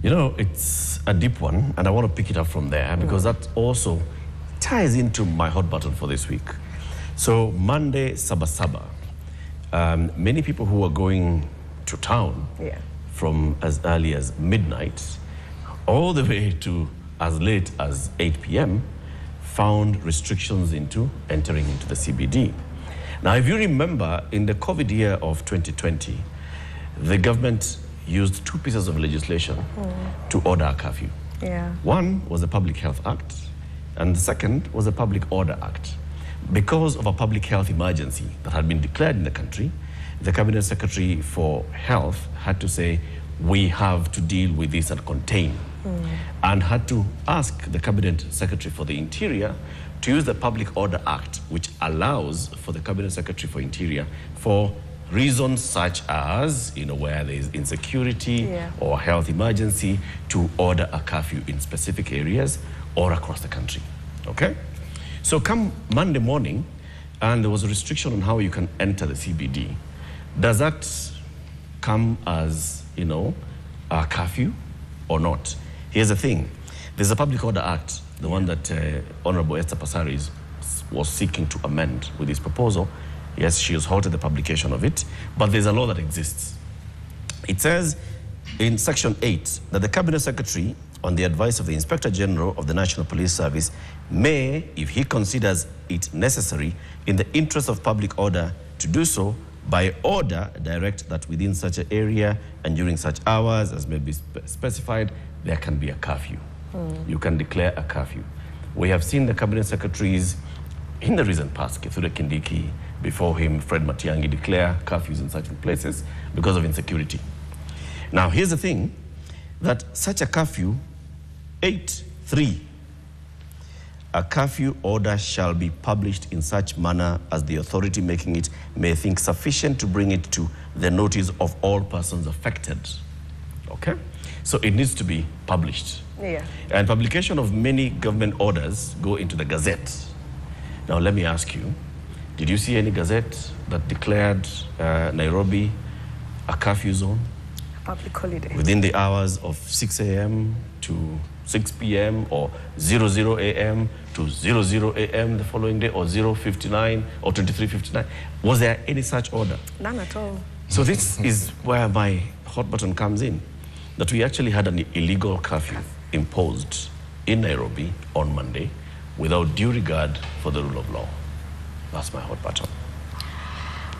You know, it's a deep one, and I want to pick it up from there because that also ties into my hot button for this week. So Monday, Saba Saba. Many people who are going to town from as early as midnight all the way to as late as 8 p.m. found restrictions into entering into the CBD. Now, if you remember, in the COVID year of 2020, the government used two pieces of legislation to order a curfew. One was the Public Health Act, and the second was the Public Order Act. Because of a public health emergency that had been declared in the country, the Cabinet Secretary for Health had to say, we have to deal with this and contain, and had to ask the Cabinet Secretary for the Interior to use the Public Order Act, which allows for the Cabinet Secretary for Interior for reasons such as, you know, where there is insecurity or health emergency, to order a curfew in specific areas or across the country, okay? So come Monday morning, and there was a restriction on how you can enter the CBD. Does that come as, you know, a curfew or not? Here's the thing. There's a Public Order Act, the one that Honorable Esther Passaris was seeking to amend with this proposal. Yes, she has halted the publication of it, but there's a law that exists. It says in Section 8 that the Cabinet Secretary, on the advice of the Inspector General of the National Police Service, may, if he considers it necessary, in the interest of public order, to do so, by order, direct that within such an area and during such hours as may be specified, there can be a curfew. You can declare a curfew. We have seen the Cabinet Secretaries in the recent past, Kithure Kindiki, before him, Fred Matiang'i, declare curfews in certain places because of insecurity. Now, here's the thing, that such a curfew, 8.3, a curfew order shall be published in such manner as the authority making it may think sufficient to bring it to the notice of all persons affected. Okay? So it needs to be published. And publication of many government orders go into the Gazette. Now, let me ask you, did you see any gazette that declared Nairobi a curfew zone? Public holiday. Within the hours of 6 a.m. to 6 p.m. or 00 a.m. to 00 a.m. the following day, or 0:59 or 23:59? Was there any such order? None at all. So this is where my hot button comes in, that we actually had an illegal curfew imposed in Nairobi on Monday without due regard for the rule of law. That's my hot button.